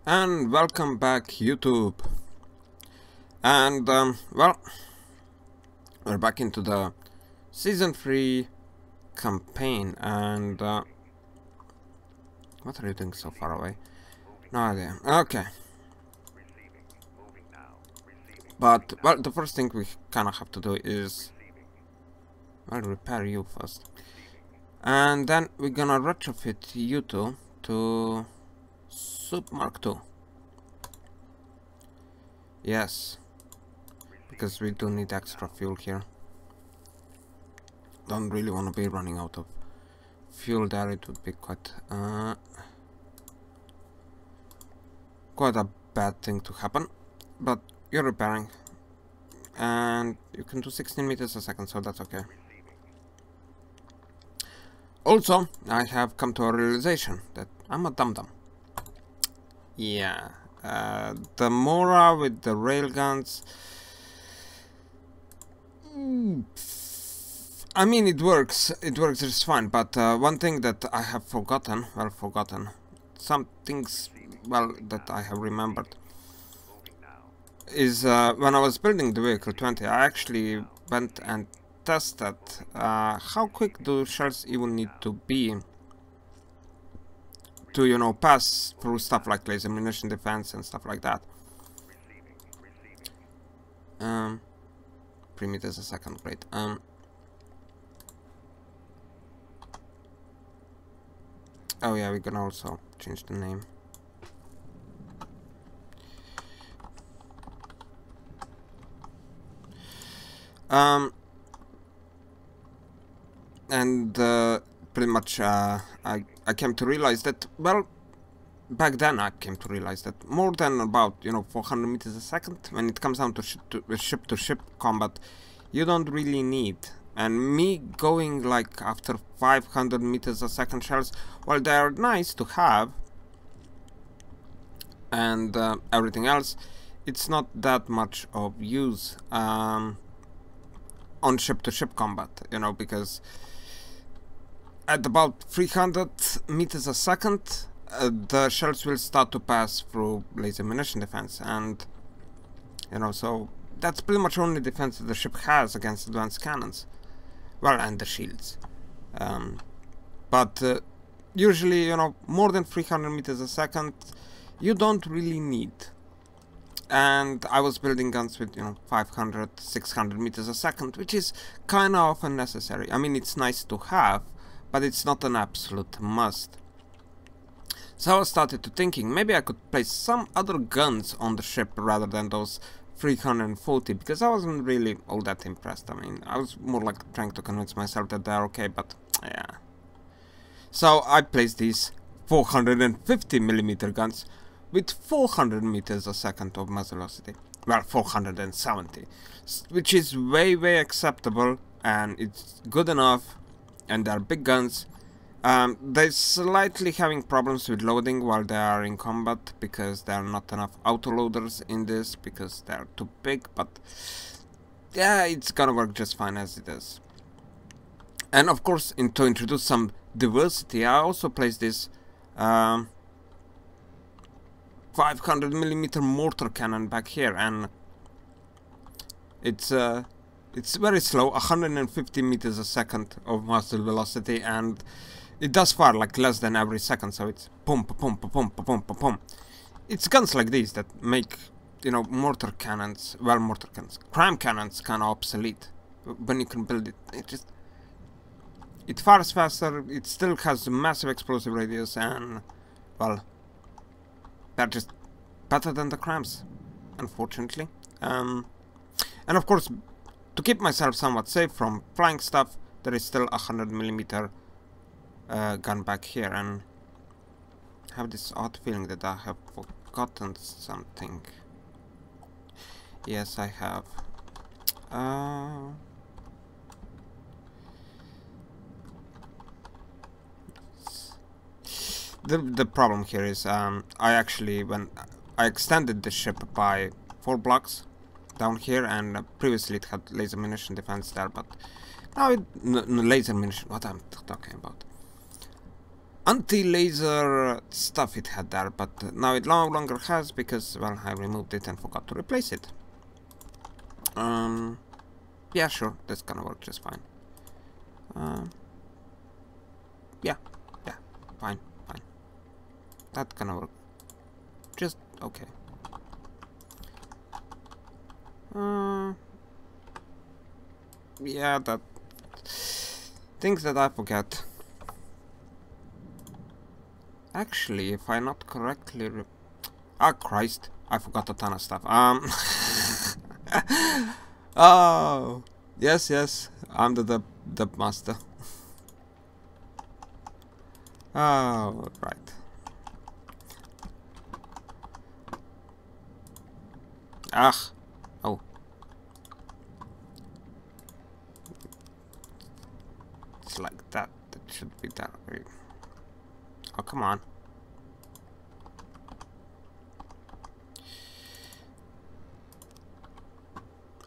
And welcome back, YouTube. And well, we're back into the season 3 campaign. And what are you doing so far away? No idea. Okay. But well, the first thing we kind of have to do is repair you first, and then we're gonna retrofit you two to Soup Mark II. Yes, because we do need extra fuel here. Don't really want to be running out of fuel there. It would be quite a bad thing to happen. But you're repairing, and you can do 16 meters a second, so that's okay. Also, I have come to a realization that I'm a dum-dum. Yeah. The Mora with the railguns, I mean, it works just fine, but one thing that I have forgotten, some things, that I have remembered, is when I was building the vehicle 20, I actually went and tested how quick do shells even need to be to, you know, pass through stuff like laser munition defense and stuff like that. 3 meters a second, great. Oh yeah, we can also change the name. And pretty much I came to realize that, well, back then I came to realize that more than about, you know, 400 meters a second, when it comes down to ship-to-ship combat, you don't really need. And me going like after 500 meters a second shells, well, they're nice to have, and everything else, it's not that much of use on ship-to-ship combat, you know, because at about 300 meters a second, the shells will start to pass through laser munition defense, and you know, so that's pretty much only defense that the ship has against advanced cannons. Well, and the shields. But usually, you know, more than 300 meters a second, you don't really need. And I was building guns with, you know, 500, 600 meters a second, which is kind of often necessary. I mean, it's nice to have, but it's not an absolute must. So I started to thinking, maybe I could place some other guns on the ship rather than those 340, because I wasn't really all that impressed. I mean, I was more like trying to convince myself that they're okay, but yeah. So I placed these 450mm guns with 400 meters a second of muzzle velocity. Well, 470, which is way acceptable, and it's good enough, and they're big guns. They're slightly having problems with loading while they are in combat, because there are not enough autoloaders in this, because they're too big, but yeah, it's gonna work just fine as it is. And of course, to introduce some diversity, I also placed this 500mm mortar cannon back here, and it's very slow, 150 meters a second of muzzle velocity, and it does fire like less than every second, so it's pum pum pum pum pum pum pum. It's guns like these that make, you know, mortar cannons, crime cannons, kind of obsolete. When you can build it, it fires faster. It still has a massive explosive radius, and well, they're just better than the crimes, unfortunately. And of course, to keep myself somewhat safe from flying stuff, there is still 100mm gun back here, and I have this odd feeling that I have forgotten something. Yes, I have. The problem here is I actually, when I extended the ship by 4 blocks down here, and previously it had laser munition defense there, but now laser munition, what I'm talking about. anti-laser stuff it had there, but now it no longer has because, well, I removed it and forgot to replace it. Yeah, sure, that's gonna work just fine. Yeah, fine. That's gonna work just okay. Yeah, that things that I forget. Actually, if I not correctly ah, Christ, I forgot a ton of stuff. Oh, yes, I'm the dub master. Oh, right. Ah, oh. It's like that. That should be that way. Oh, come on.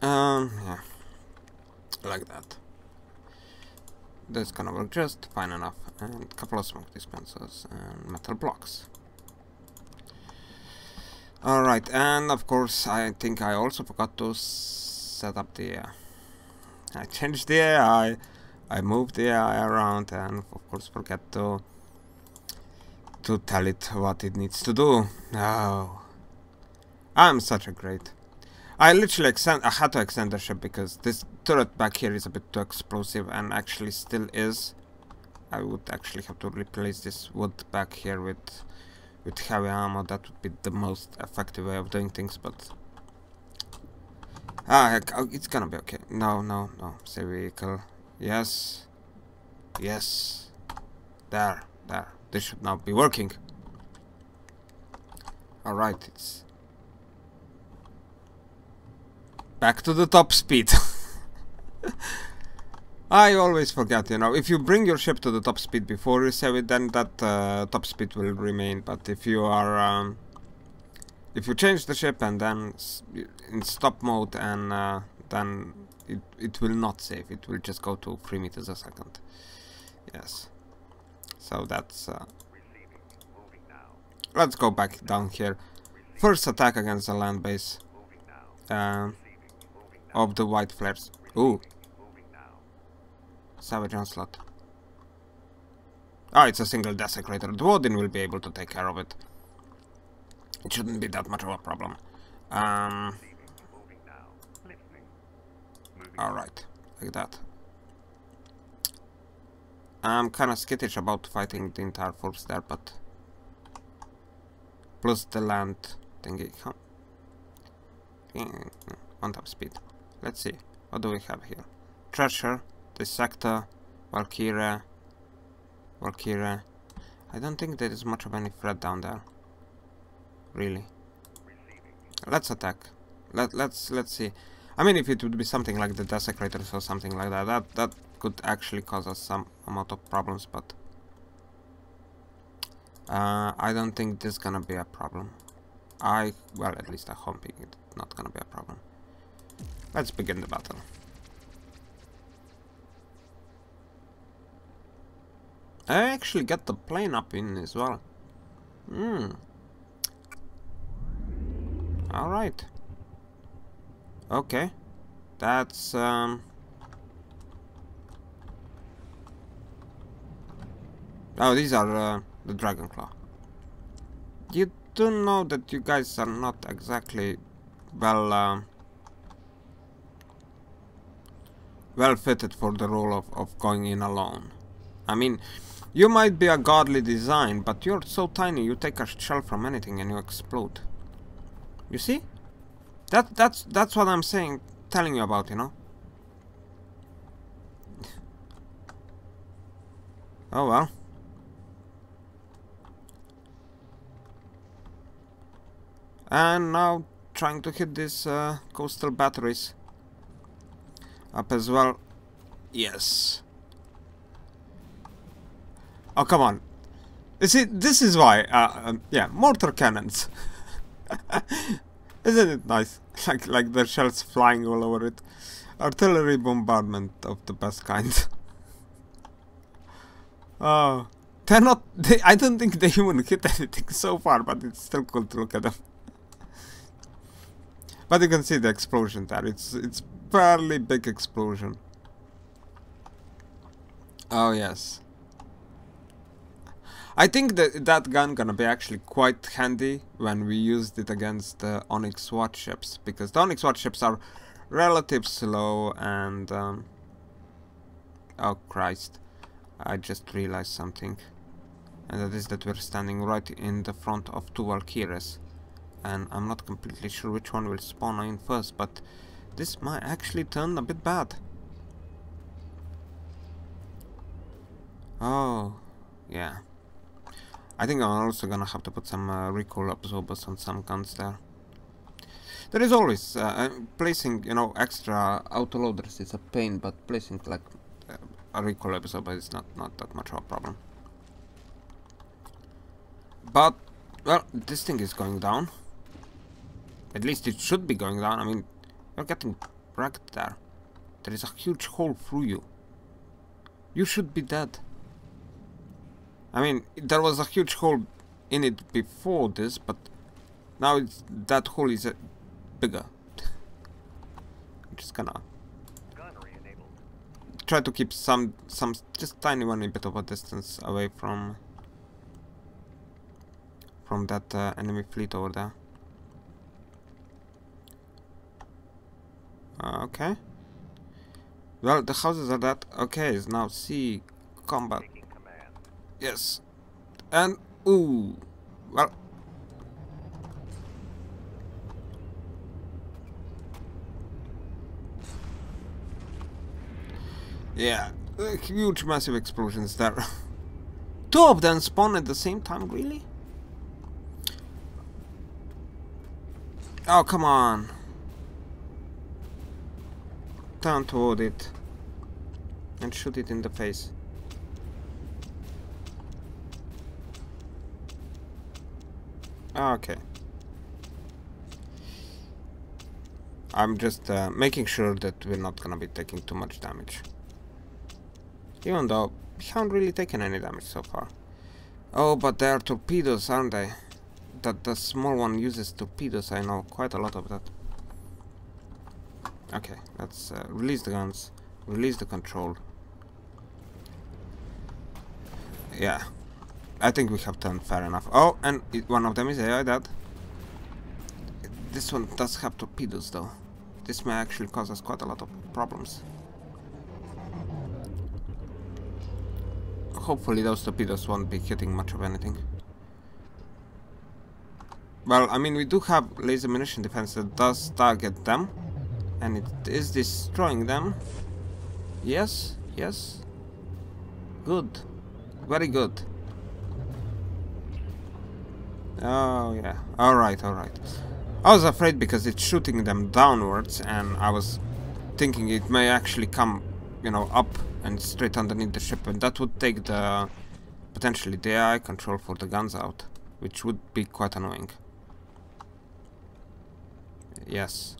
Yeah. Like that. That's gonna work just fine enough. And a couple of smoke dispensers and metal blocks. Alright, and of course, I think I also forgot to set up the I changed the AI. I moved the AI around, and of course forget to tell it what it needs to do. Oh, I'm such a great. I literally I had to extend the ship because this turret back here is a bit too explosive, and actually still is. I would actually have to replace this wood back here with heavy ammo. That would be the most effective way of doing things, but it's gonna be okay. No. Save vehicle. Yes. There. This should now be working. Alright, it's back to the top speed. I always forget, you know, if you bring your ship to the top speed before you save it, then that top speed will remain. But if you are if you change the ship and then in stop mode, and then it will not save. It will just go to 3 meters a second. Yes. So that's let's go back down here. First attack against the land base of the white flares. Ooh. Savage onslaught. Oh, it's a single desecrator. The Odin will be able to take care of it. It shouldn't be that much of a problem. Alright, like that. I'm kinda skittish about fighting the entire force there, but plus the land thingy. On top speed. Let's see. What do we have here? Treasure, Dissector, Valkyrie. I don't think there is much of any threat down there. Really. Let's attack. Let's see. I mean, if it would be something like the Desecrators or something like that could actually cause us some amount of problems, but I don't think this is gonna be a problem. Well, at least I hope it's not gonna be a problem. Let's begin the battle. I actually got the plane up in as well. Alright. Okay. That's oh, these are the Dragonclaw. You do know that you guys are not exactly well fitted for the role of going in alone. I mean, you might be a godly design, but you're so tiny you take a shell from anything and you explode. You see? That's what I'm saying, telling you about, you know? Oh well. And now trying to hit these coastal batteries up as well. Yes. Oh, come on. You see, this is why, yeah, mortar cannons. Isn't it nice? Like the shells flying all over it. Artillery bombardment of the best kind. Oh, They're not. I don't think they even hit anything so far, but it's still cool to look at them. But you can see the explosion there. It's fairly big explosion. Oh yes. I think that gun gonna be actually quite handy when we used it against the Onyx warships, because the Onyx warships are relatively slow and oh Christ, I just realized something, and that is that we're standing right in the front of two Valkyries, and I'm not completely sure which one will spawn in first, but this might actually turn a bit bad. Oh yeah, I think I'm also gonna have to put some recoil absorbers on some guns there. There is always placing, you know, extra autoloaders is a pain, but placing like a recoil absorber is not that much of a problem. But well, this thing is going down. At least it should be going down. I mean, you're getting wrecked there. There is a huge hole through you. You should be dead. I mean, there was a huge hole in it before this, but now that hole is bigger. I'm just gonna try to keep some just tiny one bit of a distance away from that enemy fleet over there. Okay. Well, the houses are that. Okay, is now C combat. Yes. And ooh. Well. Yeah. Huge massive explosions there. Two of them spawn at the same time, really? Oh, come on. Turn toward it. And shoot it in the face. Okay. I'm just making sure that we're not gonna be taking too much damage. Even though we haven't really taken any damage so far. Oh, but they are torpedoes, aren't they? That the small one uses torpedoes, I know quite a lot of that. Okay, let's release the guns, release the control. Yeah, I think we have done fair enough. Oh, and one of them is AI dead. This one does have torpedoes though. This may actually cause us quite a lot of problems. Hopefully those torpedoes won't be hitting much of anything. Well, I mean, we do have laser munition defense that does target them. And it is destroying them. Yes, yes. Good. Very good. Oh, yeah. Alright, alright. I was afraid because it's shooting them downwards, and I was thinking it may actually come, you know, up and straight underneath the ship, and that would take the potentially the AI control for the guns out, which would be quite annoying. Yes.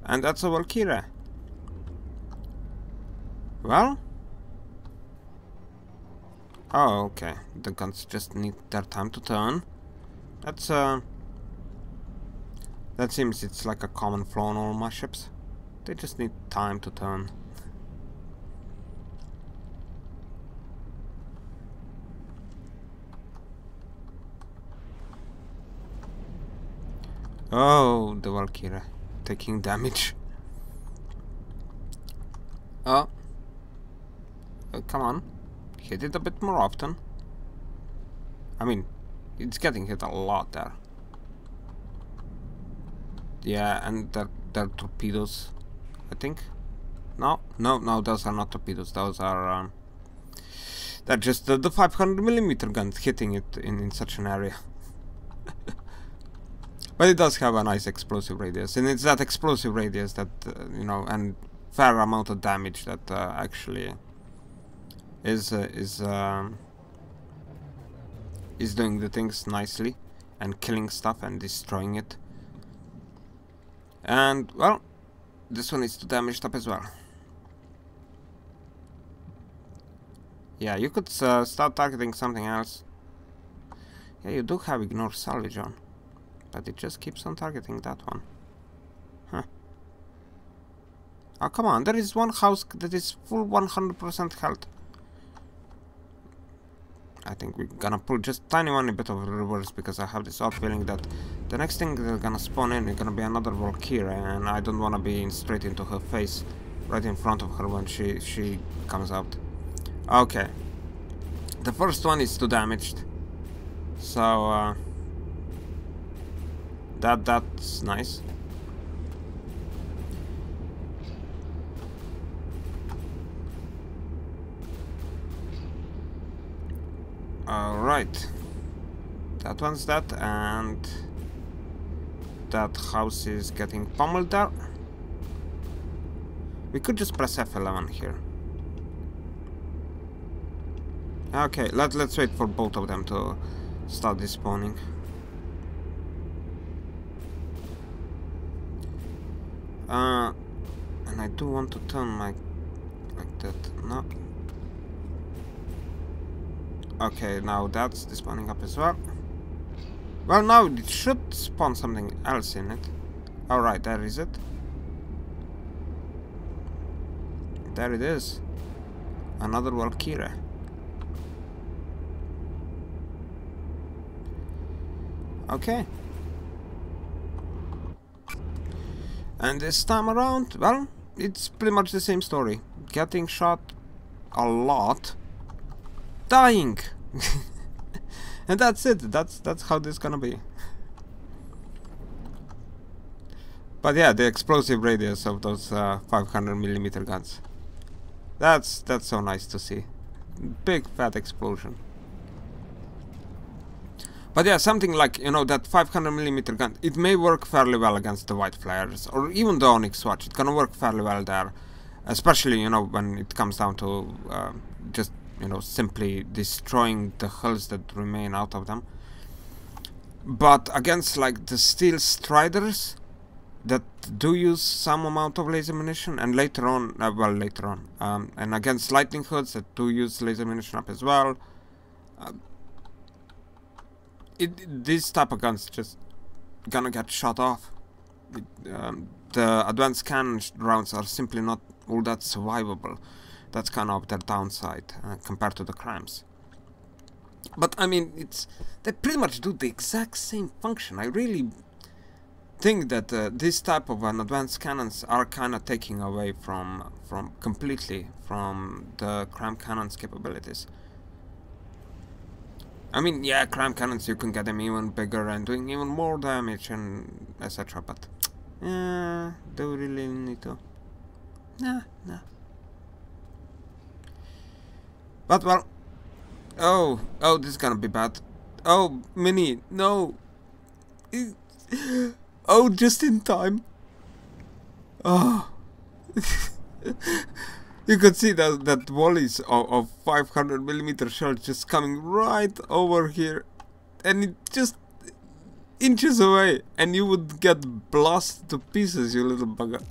And that's a Valkyrie. Well? Oh, okay. The guns just need their time to turn. That's that seems it's like a common flaw on all my ships. They just need time to turn. Oh, the Valkyrie taking damage. Oh. Come on. Hit it a bit more often. I mean, it's getting hit a lot there. Yeah, and they're torpedoes, I think. No, those are not torpedoes. Those are they're just the 500mm guns hitting it in such an area. But it does have a nice explosive radius, and it's that explosive radius that you know, and fair amount of damage that actually is doing the things nicely and killing stuff and destroying it. And well, this one is too damaged up as well. Yeah, you could start targeting something else. Yeah, you do have ignore salvage on, but it just keeps on targeting that one. Huh. Oh, come on, there is one house that is full 100% health. I think we're gonna pull just tiny one a bit of reverse, because I have this odd feeling that the next thing they're gonna spawn in is gonna be another Valkyrie, and I don't wanna be straight into her face, right in front of her when she comes out. Okay. The first one is too damaged. So, that's nice. Alright. That one's that, and that house is getting pummeled there. We could just press F11 here. Okay, let's wait for both of them to start despawning. And I do want to turn my like that. No. Okay, now that's despawning up as well. Well, now it should spawn something else in it. Alright, there is it. There it is. Another Valkyrie. Okay. And this time around, well, it's pretty much the same story. Getting shot a lot. Dying! And that's it. That's how this is gonna be. But yeah, the explosive radius of those 500mm guns. That's so nice to see. Big fat explosion. But yeah, something like, you know, that 500mm gun, it may work fairly well against the white flares, or even the Onyx Watch. It's gonna work fairly well there, especially, you know, when it comes down to just, you know, simply destroying the hulls that remain out of them. But against, like, the Steel Striders that do use some amount of laser munition, and later on, and against Lightning Hoods that do use laser munition up as well, these type of guns just gonna get shot off. The advanced cannon rounds are simply not all that survivable. That's kind of their downside compared to the crams. But I mean, they pretty much do the exact same function. I really think that this type of advanced cannons are kind of taking away completely from the cram cannons capabilities. I mean, yeah, cram cannons, you can get them even bigger and doing even more damage and etc. But, do we really need to? Nah. But, well, oh, this is gonna be bad. Oh, Mini, no. Oh, just in time. Oh. You could see that volleys of 500mm shells just coming right over here, and it just inches away, and you would get blasted to pieces, you little bugger.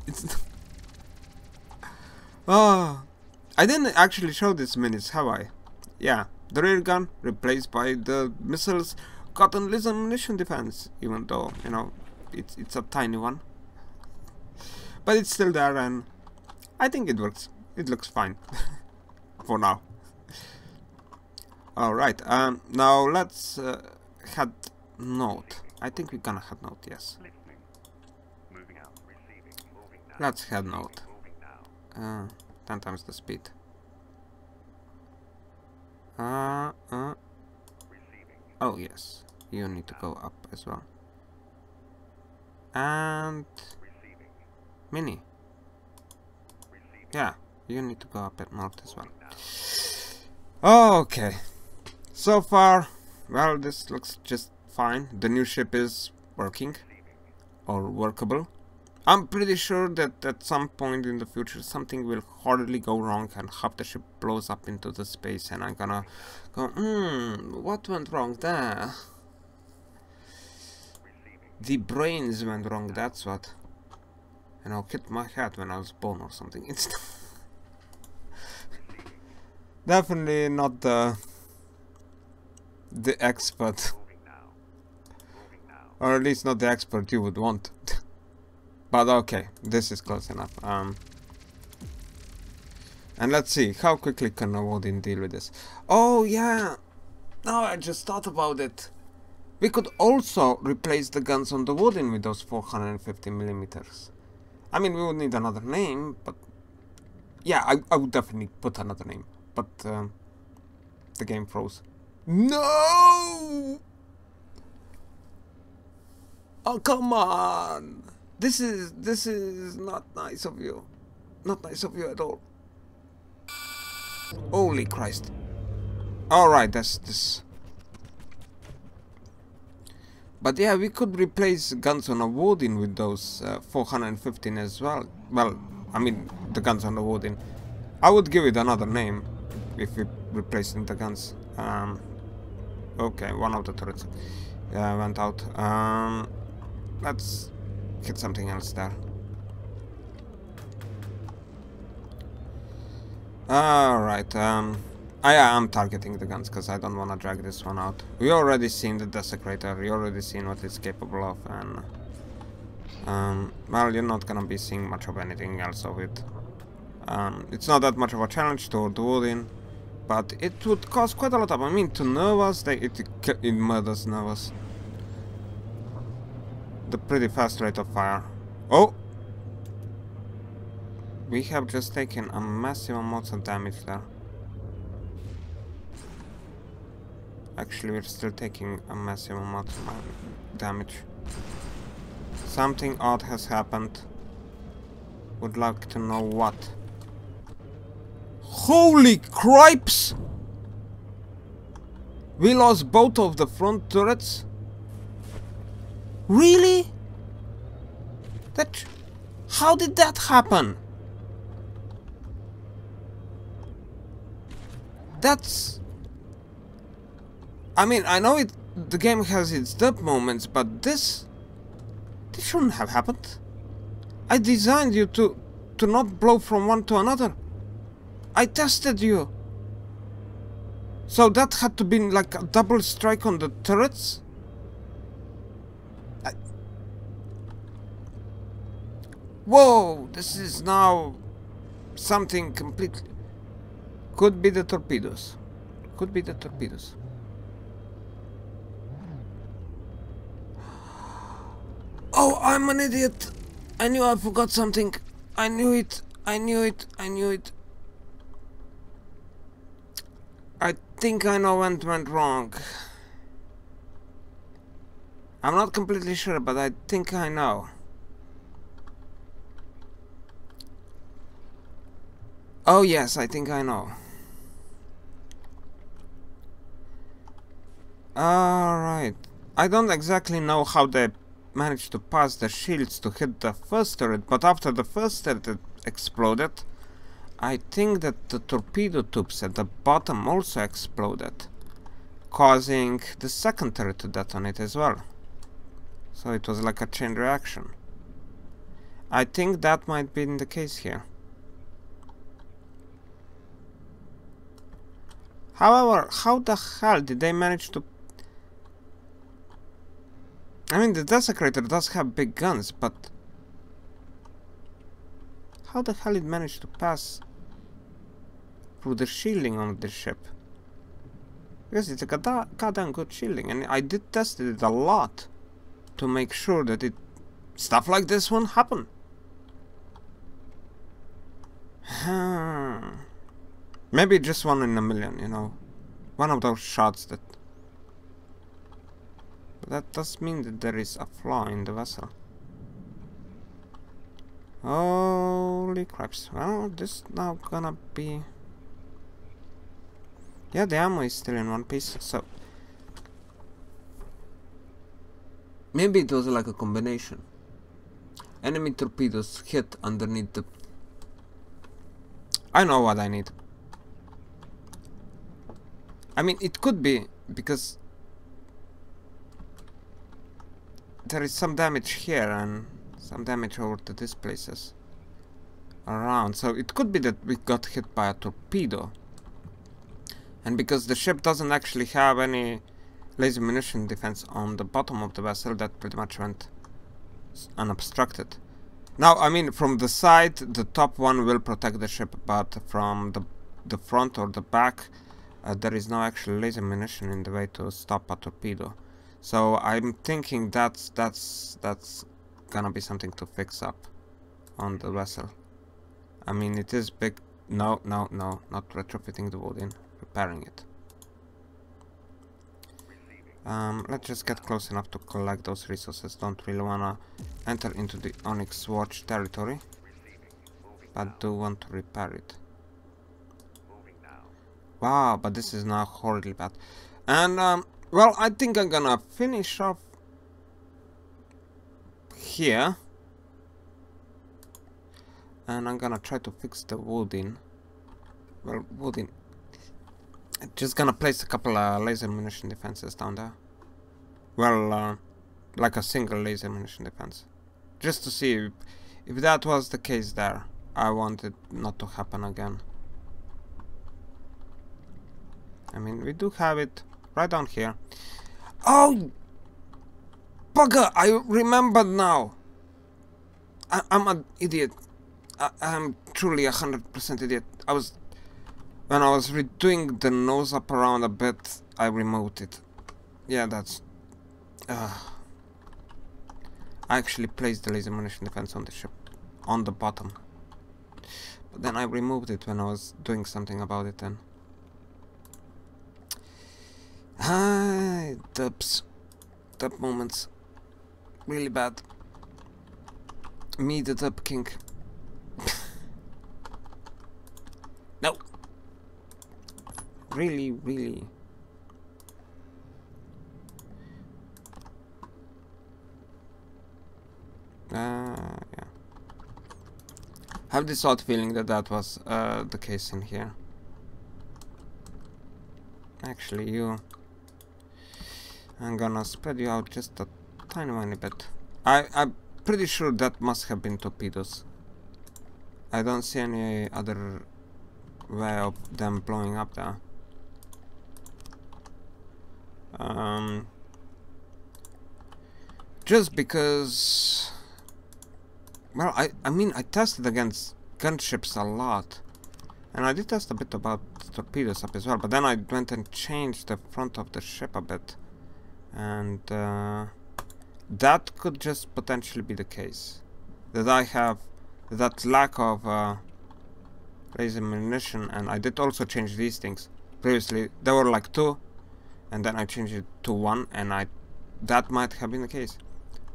Ah, I didn't actually show this minis, have I? Yeah, the rear gun replaced by the missiles cotton laser ammunition defense, even though, you know, it's a tiny one, but it's still there, and I think it works. It looks fine for now. Alright, now let's head north. I think we're gonna head north, yes. Let's head north. 10 times the speed. Oh yes, you need to go up as well. And Mini. Yeah. You need to go up at north as well. Okay. So far, well, this looks just fine. The new ship is working. Or workable. I'm pretty sure that at some point in the future something will horribly go wrong and half the ship blows up into the space and I'm gonna go, what went wrong there? The brains went wrong, that's what. And I'll hit my head when I was born or something. It's Definitely not the expert. Or at least not the expert you would want. But okay, this is close enough. And let's see, how quickly can Odin deal with this? Oh yeah! Now I just thought about it. We could also replace the guns on the Odin with those 450mm. I mean, we would need another name, but... Yeah, I would definitely put another name. But, the game froze. No! Oh, come on! This is not nice of you. Not nice of you at all. Holy Christ. Alright, that's this. But yeah, we could replace guns on a Odin with those 415 as well. Well, I mean, the guns on the Odin. I would give it another name if we replaced the guns. Okay, one of the turrets went out. Let's get something else there. Alright, I'm targeting the guns because I don't want to drag this one out. We already seen the Desecrator, we already seen what it's capable of, and well, you're not gonna be seeing much of anything else of it. It's not that much of a challenge to Odin, but it would cause quite a lot of, I mean, to nervous, it murders nervous. The pretty fast rate of fire. Oh! We have just taken a massive amount of damage there. Actually, we're still taking a massive amount of damage. Something odd has happened. Would like to know what. Holy cripes! We lost both of the front turrets? Really? How did that happen? That's... I mean, I know the game has its dub moments, but this shouldn't have happened. I designed you to not blow from one to another. I tested you. So that had to be like a double strike on the turrets? Whoa, this is now something completely... Could be the torpedoes. Could be the torpedoes. Oh, I'm an idiot. I knew I forgot something. I knew it. I knew it. I knew it. I think I know what went wrong. I'm not completely sure, but I think I know. Oh yes, I think I know. Alright. I don't exactly know how they managed to pass the shields to hit the first turret, but after the first turret exploded, I think that the torpedo tubes at the bottom also exploded, causing the second turret to detonate as well. So it was like a chain reaction. I think that might be the case here. However, how the hell did they manage to... I mean, the Desecrator does have big guns, but... how the hell it managed to pass through the shielding on the ship? Because it's a goddamn good shielding, and I did test it a lot to make sure that stuff like this won't happen. Maybe just one in a million, you know. One of those shots that... But that does mean that there is a flaw in the vessel. Holy craps. Well, this now gonna be... Yeah, the ammo is still in one piece, so... Maybe it was like a combination. Enemy torpedoes hit underneath the... I know what I need. I mean, it could be, because there is some damage here and some damage over to these places around. So it could be that we got hit by a torpedo. And because the ship doesn't actually have any laser munition defense on the bottom of the vessel, that pretty much went unobstructed. Now, I mean, from the side, the top one will protect the ship, but from the front or the back, there is no actual laser munition in the way to stop a torpedo. So I'm thinking that's gonna be something to fix up on the vessel. I mean, it is big. No, not retrofitting the wood in, repairing it. Let's just get close enough to collect those resources. Don't really wanna enter into the Onyx Watch territory, but do want to repair it. Wow, but this is now horribly bad. And well, I think I'm gonna finish off here, and I'm gonna try to fix the wooding. Well, wooding. Just gonna place a couple of laser munition defenses down there. Well, like a single laser munition defense, just to see if that was the case there. I want it not to happen again. I mean, we do have it right down here. Oh, bugger! I remembered now. I'm an idiot. I'm truly 100% idiot. When I was redoing the nose up around a bit, I removed it. Yeah, that's... I actually placed the laser munition defense on the ship, on the bottom. But then I removed it when I was doing something about it then. Dubs. Dub moments. Really bad. Me, the Dub King. No! Really. Yeah. Have this odd feeling that was the case in here. Actually, I'm gonna spread you out just a tiny bit. I'm pretty sure that must have been torpedoes. I don't see any other way of them blowing up there. Just because, well, I mean, I tested against gunships a lot, and I did test a bit about torpedoes up as well, but then I went and changed the front of the ship a bit, and that could just potentially be the case, that I have that lack of laser munition. And I did also change these things. Previously there were like 2, and then I changed it to 1, and that might have been the case.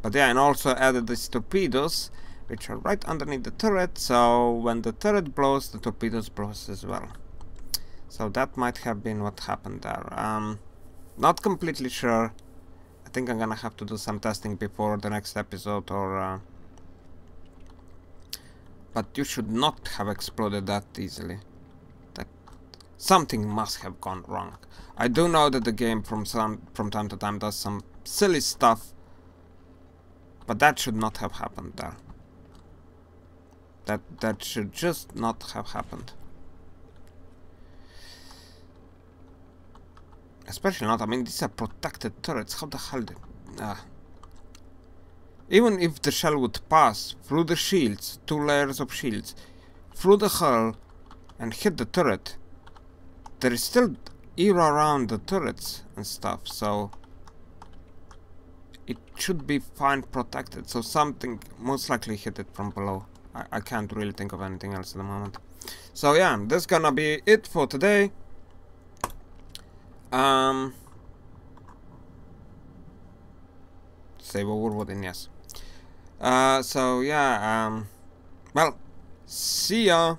But yeah, and also added these torpedoes, which are right underneath the turret, so when the turret blows, the torpedoes blows as well. So that might have been what happened there. Not completely sure. I think I'm gonna have to do some testing before the next episode, or but you should not have exploded that easily. That something must have gone wrong. I do know that the game from time to time does some silly stuff, but that should not have happened there. That should just not have happened. Especially not, I mean, these are protected turrets. How the hell did... Even if the shell would pass through the shields, 2 layers of shields, through the hull, and hit the turret, there is still air around the turrets and stuff, so it should be fine protected. So something most likely hit it from below. I can't really think of anything else at the moment. So yeah, that's gonna be it for today. Save over wooden, yes. So yeah, well, see ya.